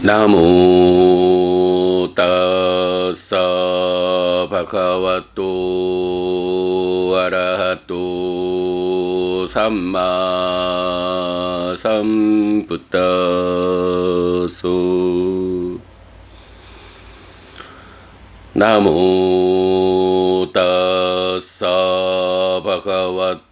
나모 따사 바카와토 아라하토 삼마 삼부타소. 나모 따사 바카와토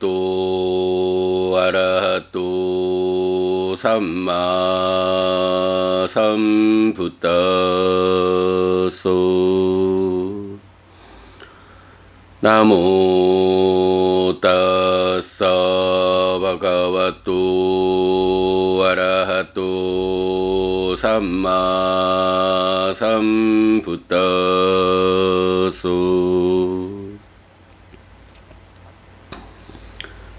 아라하토 삼마 삼부타소. 나모 따사 바카와토 아라하토 삼마 삼부타소.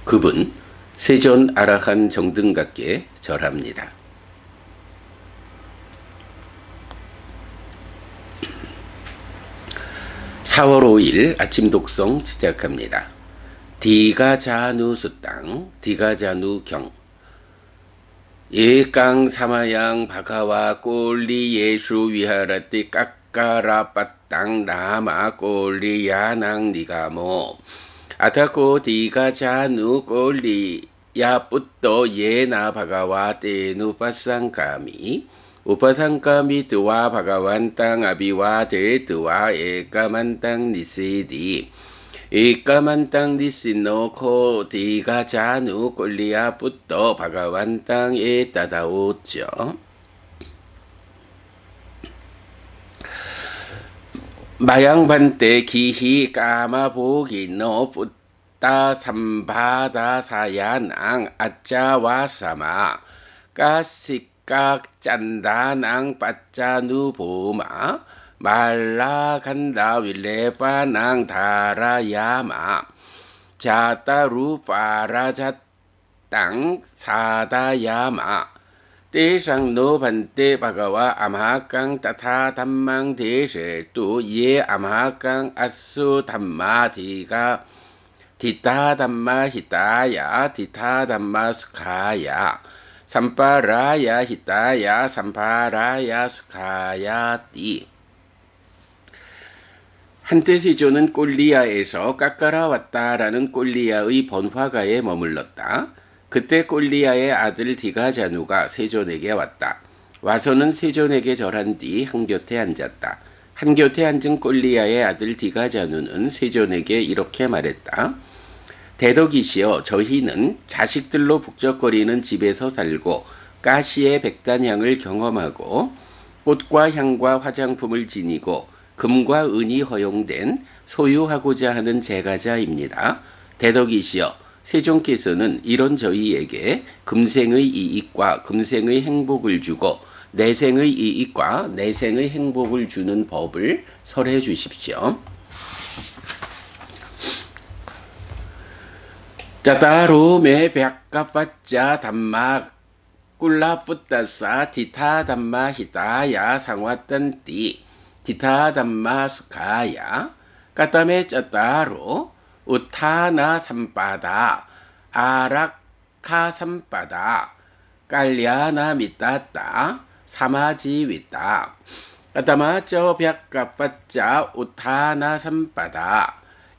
그분 세존 아라한 정등각께 절합니다. (4월 5일) 아침 독송 시작합니다. 디가자누 수땅 디가자누 경. 예강 사마양 바카와 꼴리 예수 위하라띠 깎아라 빠땅 나마 꼴리 야낭 니가모 아타코 디가자누 꼴리 야뿌또 예나 바가와 테누 파상카미 우파상카미 드와 바가완땅 아비와 데드와 에까만땅 니시디 에까만땅 니시노코 디가자누 꼴리야 뿌또 바가완땅 따다오죠. 마양반때 기히 까마보기노 뿌따 삼바다 사야낭 아짜와사마 까식각 짠다낭 빠짜누보마 말라간다 윌레파낭 다라야마 자따루파라자땅 사다야마 때상노 반때 바가와 암하강 따타 담망 대세 또예 암하강 아수 담마 디가 디타 담마 히타야 디타 담마 스카야 삼파라야 히타야 삼파라야 스카야 띠. 한때 세존은 꼴리야에서 깎아라 왔다라는 꼴리야의 번화가에 머물렀다. 그때 꼴리야의 아들 디가자누가 세존에게 왔다. 와서는 세존에게 절한 뒤 한곁에 앉았다. 한곁에 앉은 꼴리야의 아들 디가자누는 세존에게 이렇게 말했다. 대덕이시여, 저희는 자식들로 북적거리는 집에서 살고 가시의 백단향을 경험하고 꽃과 향과 화장품을 지니고 금과 은이 허용된 소유하고자 하는 제가자입니다. 대덕이시여, 세존께서는 이런 저희에게 금생의 이익과 금생의 행복을 주고 내생의 이익과 내생의 행복을 주는 법을 설해 주십시오. 짜따로 메 백가빠짜 담마 꿀라뿌따사 디타 담마 히타야 상와딴띠 디타 담마 수카야 까따메 짜따로 우타나 삼바다 아라카 삼바다 깔리아나 미따따 사마지위따 까따마쩌 벽가빠짜 우타나 삼바다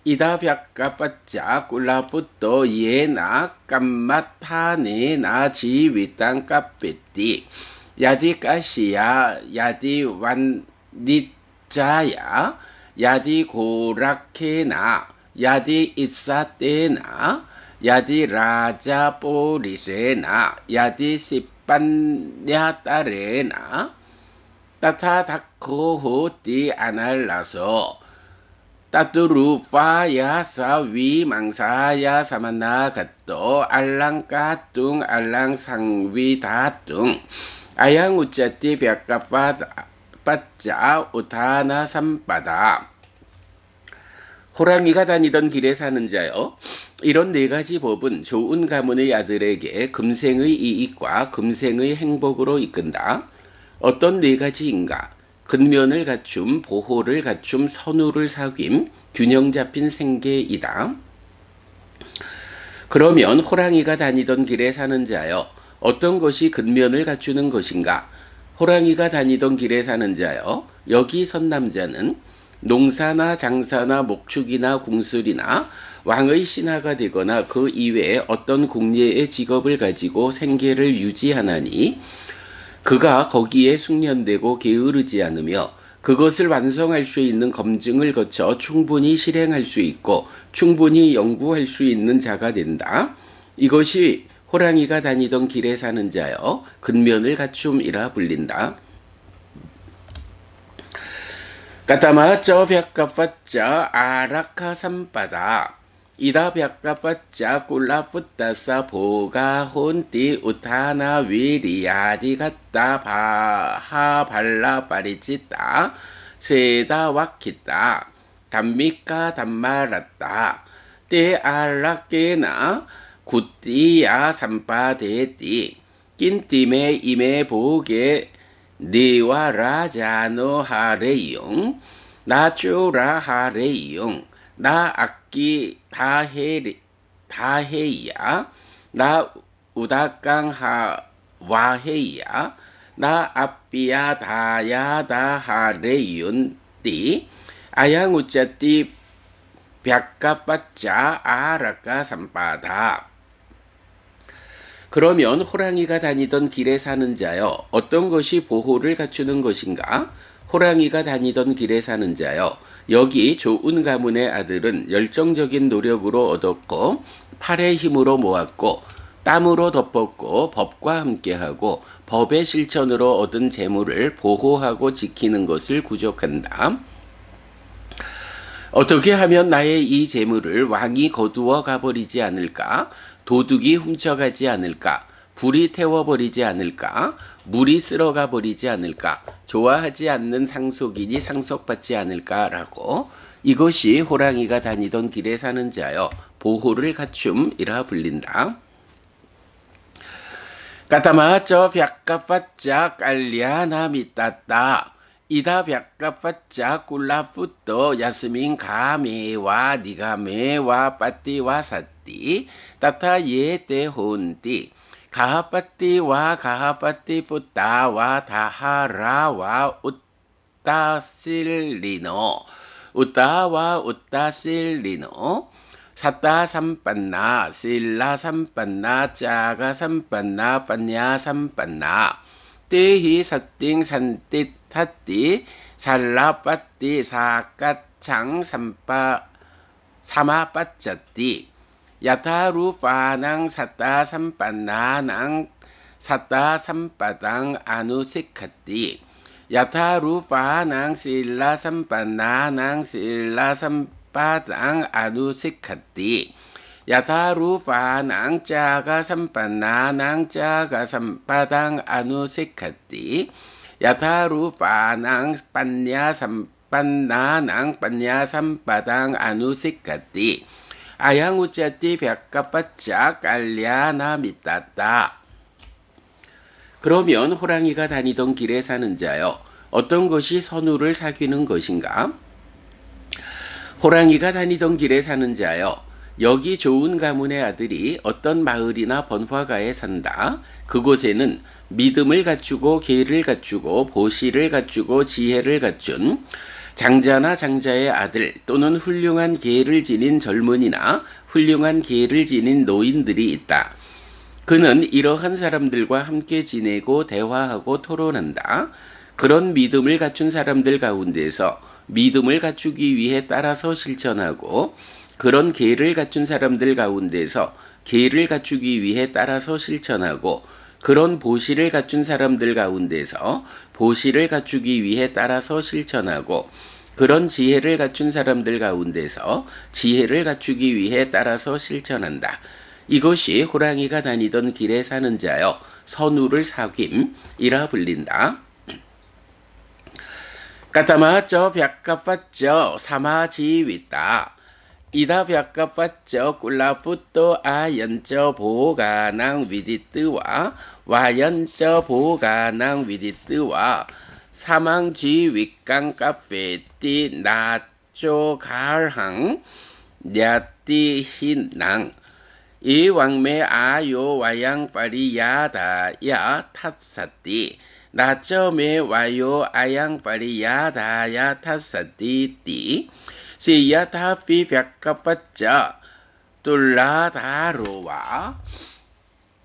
이다 벽가빠짜 꿀라뿌또 예나 깜마타네나 지위땅 까삐띠 야디 까시야 야디 완니짜야 야디 고라케나 야디 이사테나 야디 라자포리세나 야디 시빤냐따레나 따타다코호띠 아날라소 따뚜루파야 사위 망사야 사마나 갓도 알랑까뚱 알랑상위다뚱 아양 우짜띠 벽가빠짜 우타나 삼바다. 호랑이가 다니던 길에 사는 자여, 이런 네 가지 법은 좋은 가문의 아들에게 금생의 이익과 금생의 행복으로 이끈다. 어떤 네 가지인가? 근면을 갖춤, 보호를 갖춤, 선우를 사귐, 균형 잡힌 생계이다. 그러면 호랑이가 다니던 길에 사는 자여, 어떤 것이 근면을 갖추는 것인가? 호랑이가 다니던 길에 사는 자여, 여기 선 남자는 농사나 장사나 목축이나 궁술이나 왕의 신하가 되거나 그 이외에 어떤 공예의 직업을 가지고 생계를 유지하나니 그가 거기에 숙련되고 게으르지 않으며 그것을 완성할 수 있는 검증을 거쳐 충분히 실행할 수 있고 충분히 연구할 수 있는 자가 된다. 이것이 호랑이가 다니던 길에 사는 자여 근면을 갖춤이라 불린다. 까따마쩌 벽가파짜 아라카 삼바다 이다 벽가파짜 꿀라푸따사 보가혼띠 우타나 위리야디 갔다 바하 발라 바리치따 세다 와키따 담미까 담마랐다 때 알라케나 굿띠야 삼바데띠 낀띠메 이메 보게 니와 라자노 하레용 나쭈라 하레용 나 악기 다헤야 나 우다깡 와헤야 나 앞비야 다야다 하레윤 띠 아양우짜띠 벽가빠짜 아라까 삼바다. 그러면 호랑이가 다니던 길에 사는 자여 어떤 것이 보호를 갖추는 것인가? 호랑이가 다니던 길에 사는 자여 여기 좋은 가문의 아들은 열정적인 노력으로 얻었고 팔의 힘으로 모았고 땀으로 덮었고 법과 함께하고 법의 실천으로 얻은 재물을 보호하고 지키는 것을 구족한다. 어떻게 하면 나의 이 재물을 왕이 거두어 가버리지 않을까? 도둑이 훔쳐가지 않을까? 불이 태워버리지 않을까? 물이 쓸어가 버리지 않을까? 좋아하지 않는 상속인이 상속받지 않을까라고 이것이 호랑이가 다니던 길에 사는 자여 보호를 갖춤이라 불린다. 까따마쩌 벽가파짜 깔리아나 미따따 이다 벽가파짜 꿀라푸또 야스민 가메와 니가메와 빠띠와 사띠 따타 예테 혼띠 가하빠띠와 가하빠띠 뿌따와 다하라와 우따실리노 우따와 우따실리노 사따 삼빤나 실라 삼빤나 짜가 삼빤나 빠냐 삼빤나 띠히 사띵 산띠 타띠 살라 빠띠 사까창 삼빠 사마 빠짜띠 야타루 파낭 사따 삼빠나낭 사따 삼빠당 아누시카띠 야타루 파낭 실라 삼빠나낭 실라 삼빠당 아누시카띠 야타루 파낭 짜가 삼빠나낭 짜가 삼빠당 아누시카띠 야타루 파낭 빠냐 삼빠나낭 빠냐 삼빠당 아누시카띠 아양우짜띠 벽가빠짜 깔리아나 미따따. 그러면 호랑이가 다니던 길에 사는 자여 어떤 것이 선우를 사귀는 것인가? 호랑이가 다니던 길에 사는 자여 여기 좋은 가문의 아들이 어떤 마을이나 번화가에 산다. 그곳에는 믿음을 갖추고 계를 갖추고 보시를 갖추고 지혜를 갖춘 장자나 장자의 아들 또는 훌륭한 계를 지닌 젊은이나 훌륭한 계를 지닌 노인들이 있다. 그는 이러한 사람들과 함께 지내고 대화하고 토론한다. 그런 믿음을 갖춘 사람들 가운데서 믿음을 갖추기 위해 따라서 실천하고 그런 계를 갖춘 사람들 가운데서 계를 갖추기 위해 따라서 실천하고 그런 보시를 갖춘 사람들 가운데서 보시를 갖추기 위해 따라서 실천하고 그런 지혜를 갖춘 사람들 가운데서 지혜를 갖추기 위해 따라서 실천한다. 이것이 호랑이가 다니던 길에 사는 자여 선우를 사귐이라 불린다. 까따마쩌 벽가파쩌 사마지윗다. 이다 벽가파쩌 꿀라푸또 아연쩌 보가낭 위디뜨와 와연쩌 보가낭 위디뜨와 사망지 윗강 카페띠 나쪼 갈항 냐띠 흰낭 이 왕매 아요 와양 파리야다야 탓사띠 나점에 와요 아양파리야다야 타사띠띠 시야타피 벽kap받자 뚫라다로와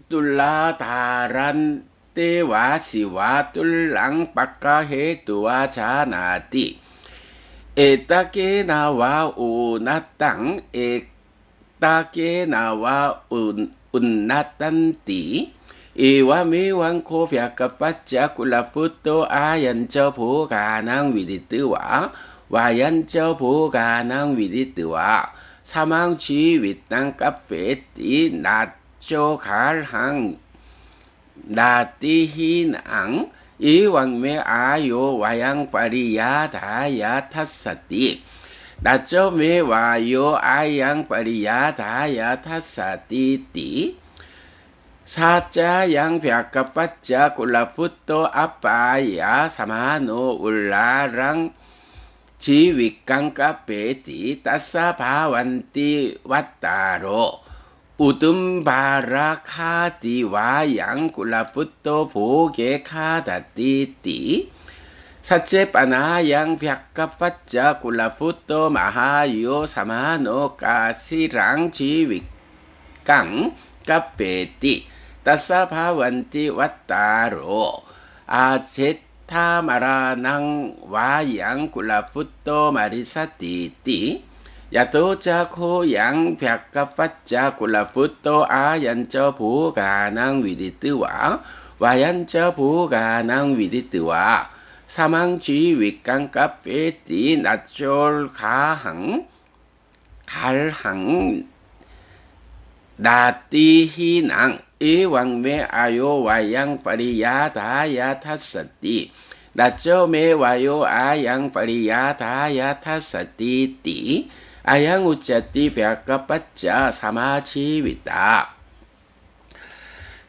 뚫라다란 때와 시와 뚫랑 바카해 두와 자나띠 에따게 나와 우나땅 에따게 나와 운나딴띠 이와 미완코 벽kap받자 꿀라푸또 아얀저 보가낭 위디뜨와 와얀저 보가낭 위디뜨와 사망지 윗땅 카페띠 나쪼 갈항 나띠히낭 이왕매 아요 와양 파리야 다야 타사띠 나쪼메 와요 아양 파리야 다야 타사띠띠 사자양 벽kap받자 꿀라푸또 아빠야 사마노 울라랑 지윗강 카페띠 따사바완띠 왔다로 우듬바라카디와 양꿀라푸또 보게 카다띠띠 사체바나양 벽kap받자 꿀라푸또 마하요 사마노 까시랑 지윗강 카페띠 따사바완띠 왔다로 아제타마라낭 와양 꿀라푸또 마리사띠띠 야도자코 양 벽kap받자 꿀라푸또 아얀저 보가낭 위디뜨와 와얀저 보가낭 위디뜨와 사망지 윗강 카페띠 나쫄 가항 갈항 나띠히낭 이왕매 아요 와양 파리야 다야 타사띠 나점에 와요 아양 파리야 다야 타사띠띠 아양 우짜띠 벽kap받자 사마치윗다.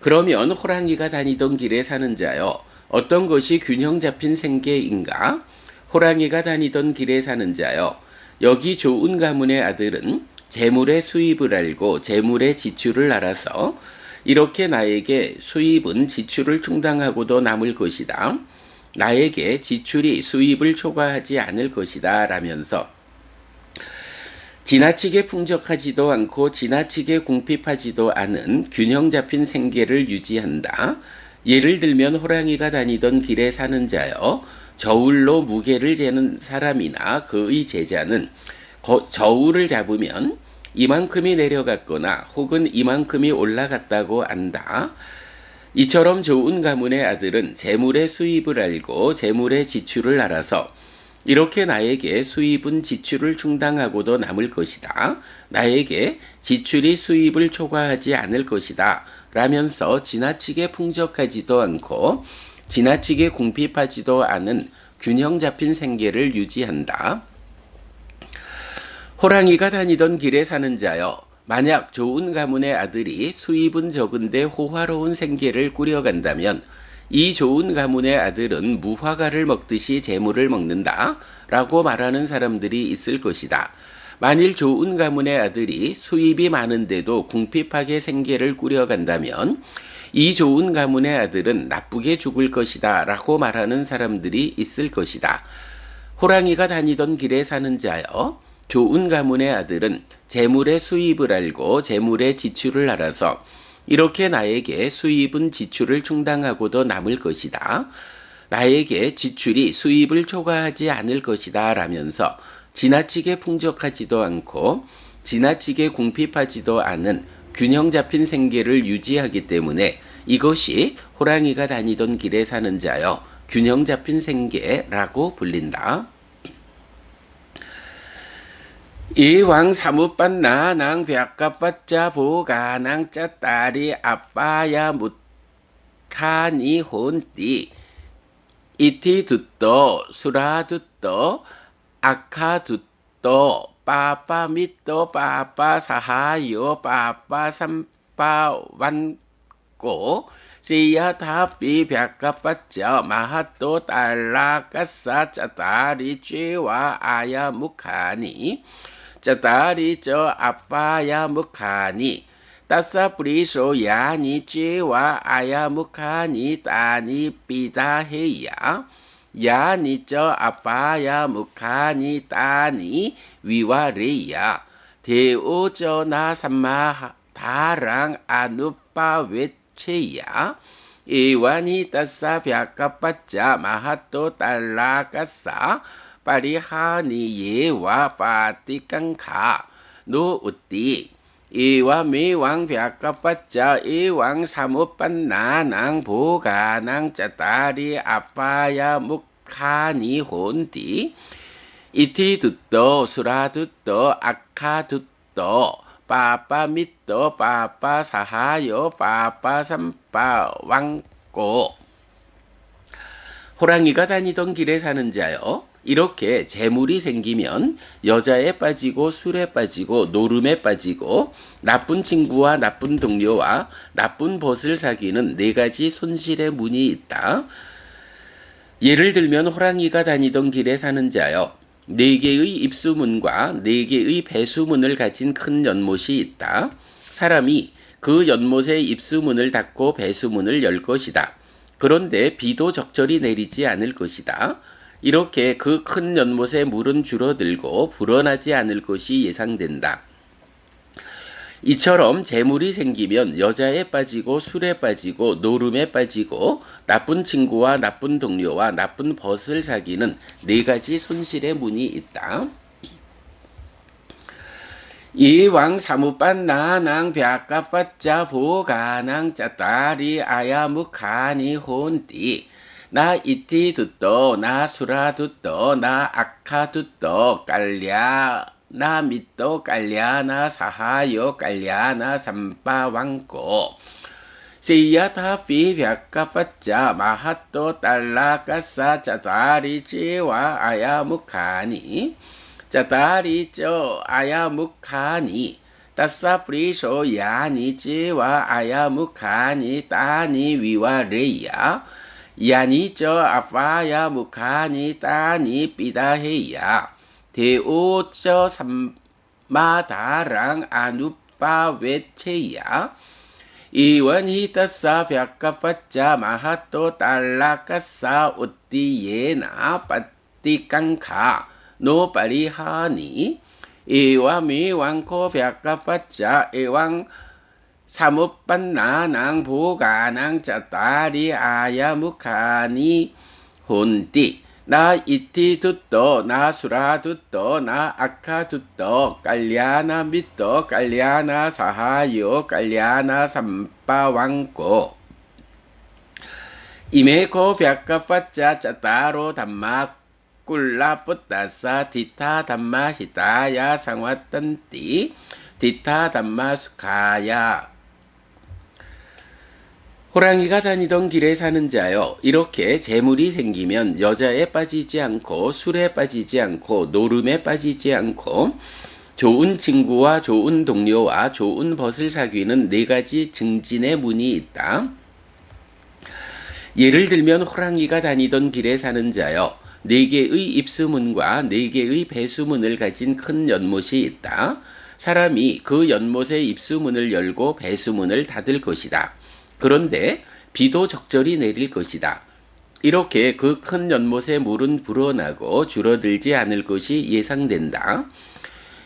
그러면 호랑이가 다니던 길에 사는 자여 어떤 것이 균형 잡힌 생계인가? 호랑이가 다니던 길에 사는 자여 여기 좋은 가문의 아들은 재물의 수입을 알고 재물의 지출을 알아서 이렇게 나에게 수입은 지출을 충당하고도 남을 것이다. 나에게 지출이 수입을 초과하지 않을 것이다. 라면서 지나치게 풍족하지도 않고 지나치게 궁핍하지도 않은 균형 잡힌 생계를 유지한다. 예를 들면 호랑이가 다니던 길에 사는 자여 저울로 무게를 재는 사람이나 그의 제자는 저울을 잡으면 이만큼이 내려갔거나 혹은 이만큼이 올라갔다고 안다. 이처럼 좋은 가문의 아들은 재물의 수입을 알고 재물의 지출을 알아서 이렇게 나에게 수입은 지출을 충당하고도 남을 것이다. 나에게 지출이 수입을 초과하지 않을 것이다. 라면서 지나치게 풍족하지도 않고 지나치게 궁핍하지도 않은 균형 잡힌 생계를 유지한다. 호랑이가 다니던 길에 사는 자여 만약 좋은 가문의 아들이 수입은 적은데 호화로운 생계를 꾸려간다면 이 좋은 가문의 아들은 무화과를 먹듯이 재물을 먹는다 라고 말하는 사람들이 있을 것이다. 만일 좋은 가문의 아들이 수입이 많은데도 궁핍하게 생계를 꾸려간다면 이 좋은 가문의 아들은 나쁘게 죽을 것이다 라고 말하는 사람들이 있을 것이다. 호랑이가 다니던 길에 사는 자여 좋은 가문의 아들은 재물의 수입을 알고 재물의 지출을 알아서 이렇게 나에게 수입은 지출을 충당하고도 남을 것이다. 나에게 지출이 수입을 초과하지 않을 것이다 라면서 지나치게 풍족하지도 않고 지나치게 궁핍하지도 않은 균형 잡힌 생계를 유지하기 때문에 이것이 호랑이가 다니던 길에 사는 자여 균형 잡힌 생계라고 불린다. 이왕 사무빤 나낭 벽kap받자 보가낭 짜따리 아빠야 묻카니 혼띠 이티 듣도 수라 듣도 아카 듣도 빠빠 밑도 빠빠 사하요 빠빠 삼빠 완고 시야타피 벽kap받자 마하또 딸라까사 짜따리 쥐와 아야 묵하니 짜따리 저 아빠야 묵하니 따사 프리소 야니 찌와 아야무카니 따니 삐다헤야 야니 저 아파야 무카니 따니 위와레야 대오저나 삼마 다랑 아누빠 웨체야 이완이 따사 벽가빠짜 마하또 딸라가사 파리하니 예와 파티깡카 노 우띠 이와 미왕 벽가빠짜 이왕 사무빤나낭 보가낭 짜따리 아빠야 묵하니 혼띠 이티 듣도 수라 듣도 아카 듣도 빠빠 밑도 빠빠 사하요 빠빠 삼빠 왕고 호랑이가 다니던 길에 사는 자여 이렇게 재물이 생기면 여자에 빠지고 술에 빠지고 노름에 빠지고 나쁜 친구와 나쁜 동료와 나쁜 벗을 사귀는 네 가지 손실의 문이 있다. 예를 들면 호랑이가 다니던 길에 사는 자여 네 개의 입수문과 네 개의 배수문을 가진 큰 연못이 있다. 사람이 그 연못의 입수문을 닫고 배수문을 열 것이다. 그런데 비도 적절히 내리지 않을 것이다. 이렇게 그 큰 연못의 물은 줄어들고 불어나지 않을 것이 예상된다. 이처럼 재물이 생기면 여자에 빠지고 술에 빠지고 노름에 빠지고 나쁜 친구와 나쁜 동료와 나쁜 벗을 사귀는 네 가지 손실의 문이 있다. 이왕 사무빤 나낭 벽가빠짜 보가낭 짜따리 아야무카니 혼띠 나 이티 두떠 나 수라 두떠 나 아카 두떠 깔랴 나 밑도 깔랴나 사하요 깔랴나 삼바왕고 시야타피 벽가빠짜 마하또 딸라가사 짜다리 지와 아야무카니 짜다리 저 아야무카니 따사 프리소 야니 지와 아야무카니 따니 위와레야 야니 저 아파야 무카니 따니 삐다헤야 대오 저 삼마다랑 아누빠 웨체야 이원히 따사 벽가빠짜 마하또 딸라가사 우띠예나 빠띠깡카 노 파리하니 이와 미왕코 벽가빠짜 이왕 사무빤나낭 보가낭 짜따리 아야무카니 혼띠 나 이티 두떠 나 수라 두떠 나 아카 두떠 깔랴나 밑떠 깔랴나 사하요 깔랴나 삼바왕고 이메코 벽가빠짜 짜따로 담마 꿀라 뿌따사 디타 담마 히타야 상와딴띠 디타 담마 수카야 호랑이가 다니던 길에 사는 자여 이렇게 재물이 생기면 여자에 빠지지 않고 술에 빠지지 않고 노름에 빠지지 않고 좋은 친구와 좋은 동료와 좋은 벗을 사귀는 네 가지 증진의 문이 있다. 예를 들면 호랑이가 다니던 길에 사는 자여 네 개의 입수문과 네 개의 배수문을 가진 큰 연못이 있다. 사람이 그 연못의 입수문을 열고 배수문을 닫을 것이다. 그런데 비도 적절히 내릴 것이다. 이렇게 그 큰 연못의 물은 불어나고 줄어들지 않을 것이 예상된다.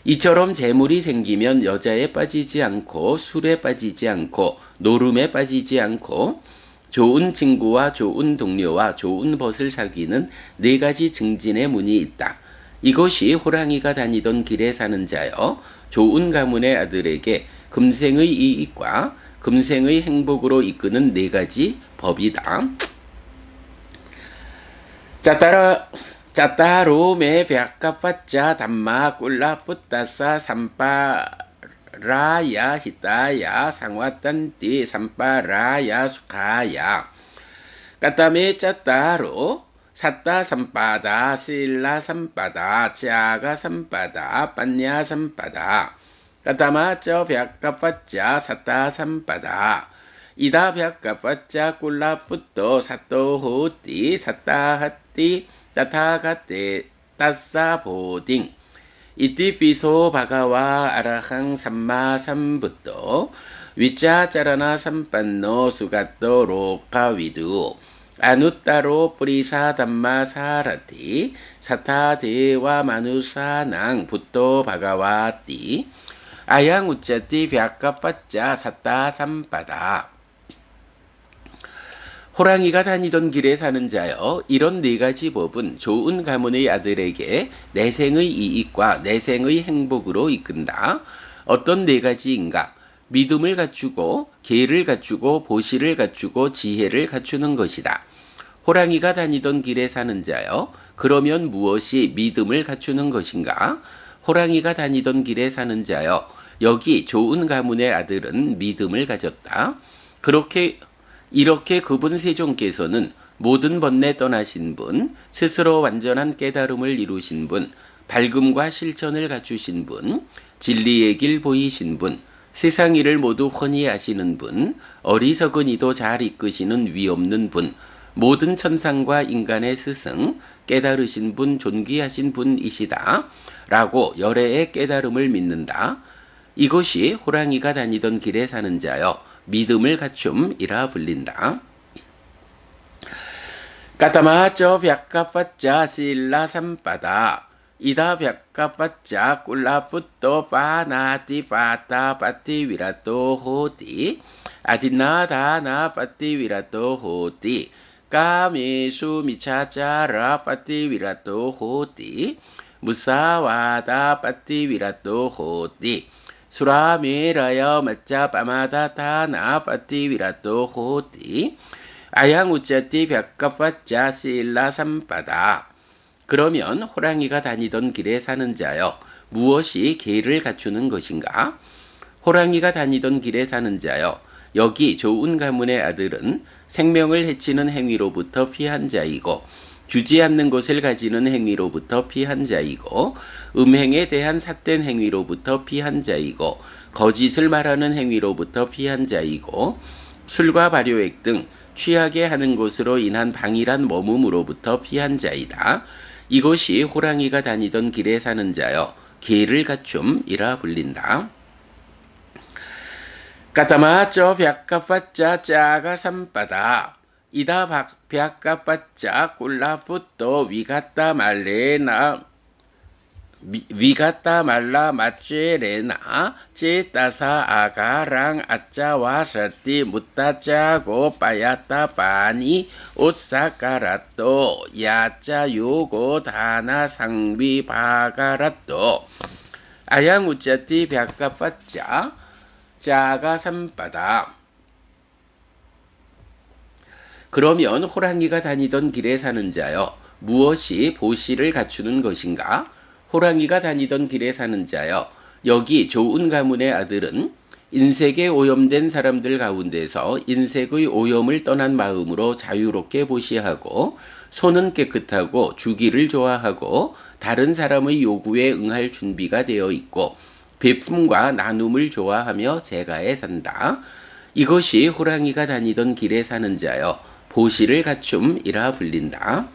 이처럼 재물이 생기면 여자에 빠지지 않고 술에 빠지지 않고 노름에 빠지지 않고 좋은 친구와 좋은 동료와 좋은 벗을 사귀는 네 가지 증진의 문이 있다. 이것이 호랑이가 다니던 길에 사는 자여 좋은 가문의 아들에게 금생의 이익과 금생의 행복으로 이끄는 네 가지 법이다. 짜따로메 벽가빠짜 담마 꿀라 뿌따사 삼빠라야 히타야 상와딴띠 삼빠라야 수카야 까따메 짜따로 사따 삼빠다 실라 삼빠다 짜가 삼빠다 빤냐 삼빠다 까따마 저 벽가빠짜 사따 삼빠다 이다 벽가빠짜 꿀라 뿌또 사또 호띠 사따 핫띠 따타가떼 따싸 보딩 이띠 피소 바가와 아라항 삼마 삼부또 위짜 짜라나 삼빤노 수가또 로카위두 아누따로 뿌리사 담마 사라티 사타 데와 마누사낭 붓도 바가와띠 아양 우짜띠 벽가빠짜 사따 삼바다. 호랑이가 다니던 길에 사는 자여, 이런 네 가지 법은 좋은 가문의 아들에게 내생의 이익과 내생의 행복으로 이끈다. 어떤 네 가지인가? 믿음을 갖추고 계를 갖추고 보시를 갖추고 지혜를 갖추는 것이다. 호랑이가 다니던 길에 사는 자여, 그러면 무엇이 믿음을 갖추는 것인가? 호랑이가 다니던 길에 사는 자여, 여기 좋은 가문의 아들은 믿음을 가졌다. 이렇게 그분 세종께서는 모든 번뇌 떠나신 분, 스스로 완전한 깨달음을 이루신 분, 밝음과 실천을 갖추신 분, 진리의 길 보이신 분, 세상 일을 모두 훤히 아시는 분, 어리석은 이도 잘 이끄시는 위없는 분, 모든 천상과 인간의 스승, 깨달으신 분, 존귀하신 분이시다. 라고 열애의 깨달음을 믿는다. 이것이 호랑이가 다니던 길에 사는 자여, 믿음을 갖춤이라 불린다. 까타마쩌 벽가빠짜 실라 삼바다 이다 벽가빠짜 꿀라풋도 파나티 파타 파티 위라토 호티 아디나다나 파티 위라토 호티 까미수 미차짜라 파티 위라토 호티 무사와다 파티 위라토 호티 수라메라여 마짜 빠마다타나 파티 위라토 호티 아양 우짜띠 벽가빠짜 실라 삼바다. 그러면 호랑이가 다니던 길에 사는 자여, 무엇이 계를 갖추는 것인가? 호랑이가 다니던 길에 사는 자여, 여기 좋은 가문의 아들은 생명을 해치는 행위로부터 피한 자이고, 주지 않는 것을 가지는 행위로부터 피한 자이고, 음행에 대한 삿된 행위로부터 피한 자이고, 거짓을 말하는 행위로부터 피한 자이고, 술과 발효액 등 취하게 하는 것으로 인한 방일한 머뭅으로부터 피한 자이다. 이것이 호랑이가 다니던 길에 사는 자여, 계를 갖춤이라 불린다. 까타마쩌 벽가빠짜 짜가 삼바다 이다 벽가빠짜 꿀라풋도 위갔다 말라 마체레나 제따사 아가랑 아짜와사띠 무따짜고 빠야따 바니 오사카라또 야짜 요고 다나 상비 바가라또 아양 우짜띠 벽가빠짜 짜가 삼바다. 그러면 호랑이가 다니던 길에 사는 자여, 무엇이 보시를 갖추는 것인가? 호랑이가 다니던 길에 사는 자여, 여기 좋은 가문의 아들은 인색에 오염된 사람들 가운데서 인색의 오염을 떠난 마음으로 자유롭게 보시하고, 손은 깨끗하고 주기를 좋아하고 다른 사람의 요구에 응할 준비가 되어 있고 베품과 나눔을 좋아하며 제가에 산다. 이것이 호랑이가 다니던 길에 사는 자여, 보시를 갖춤이라 불린다.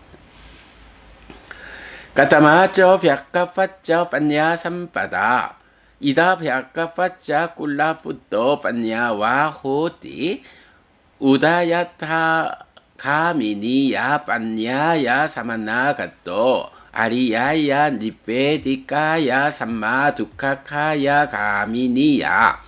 까타마쩌 벽가빠짜 빠냐 삼바다 이다 벽가빠짜 꿀라풋도 빠냐와 호띠 우다야타 가미니야 빠냐야 사마나가또 아리야야 니페디까야 삼마 두카카야 가미니야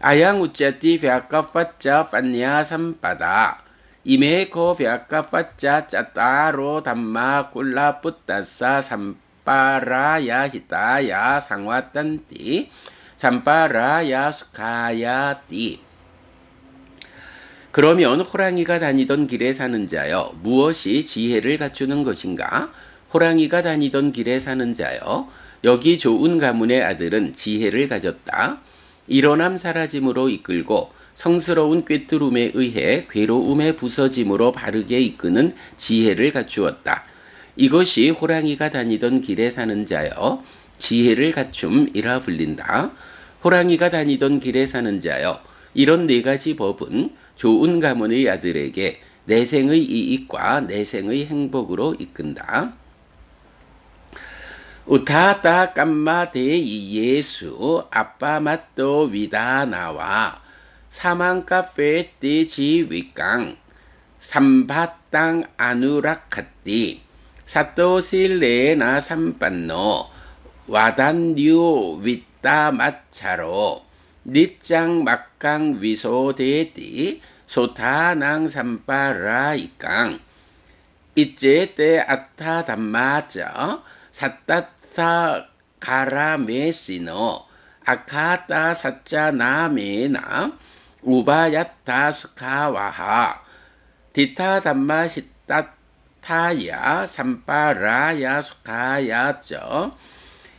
아양 우짜띠 벽가빠짜 빠냐 삼바다 이메코 벽가빠짜 짜따로 담마 꿀라뿌따싸 삼빠라야 히타야 상와딴띠 삼빠라야 수카야띠. 그러면 호랑이가 다니던 길에 사는 자여, 무엇이 지혜를 갖추는 것인가? 호랑이가 다니던 길에 사는 자여, 여기 좋은 가문의 아들은 지혜를 가졌다. 일어남 사라짐으로 이끌고 성스러운 꿰뚫음에 의해 괴로움에 부서짐으로 바르게 이끄는 지혜를 갖추었다. 이것이 호랑이가 다니던 길에 사는 자여, 지혜를 갖춤이라 불린다. 호랑이가 다니던 길에 사는 자여, 이런 네 가지 법은 좋은 가문의 아들에게 내생의 이익과 내생의 행복으로 이끈다. 우타따 깜마 데이 예수 아빠 맛도 위다 나와 사망카페띠 지위깡 삼바땅 아누라카띠 사토실레나 삼반노 와단류 윗다마차로 니짱 막강 위소데띠 소타낭 삼바라이깡 이제때 아타 담마자 사따사 가라메시노 아카타 사짜나메나 우바야타 스카와하 디타 담마 시따타야 삼바라야 스카야저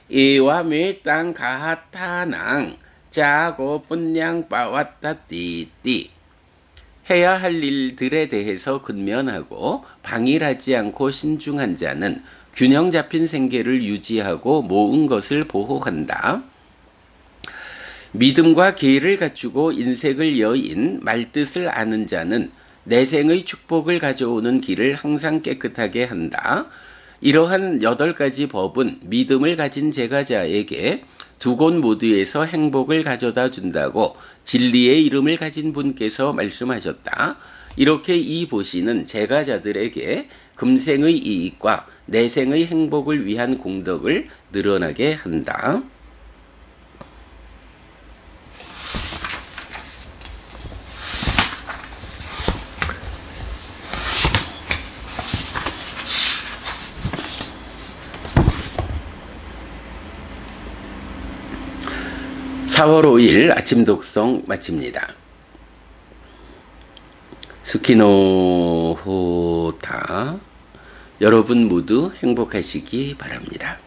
이와메 땅 가하타낭 짜고 분량 빠왔다띠띠 해야 할 일들에 대해서 근면하고 방일하지 않고 신중한 자는 균형 잡힌 생계를 유지하고 모은 것을 보호한다. 믿음과 계를 갖추고 인색을 여인 말뜻을 아는 자는 내생의 축복을 가져오는 길을 항상 깨끗하게 한다. 이러한 8가지 법은 믿음을 가진 제가자에게 두 곳 모두에서 행복을 가져다 준다고 진리의 이름을 가진 분께서 말씀하셨다. 이렇게 이 보시는 제가자들에게 금생의 이익과 내생의 행복을 위한 공덕을 늘어나게 한다. (4월 5일) 아침 독성 마칩니다. 스키노호타 여러분 모두 행복하시기 바랍니다.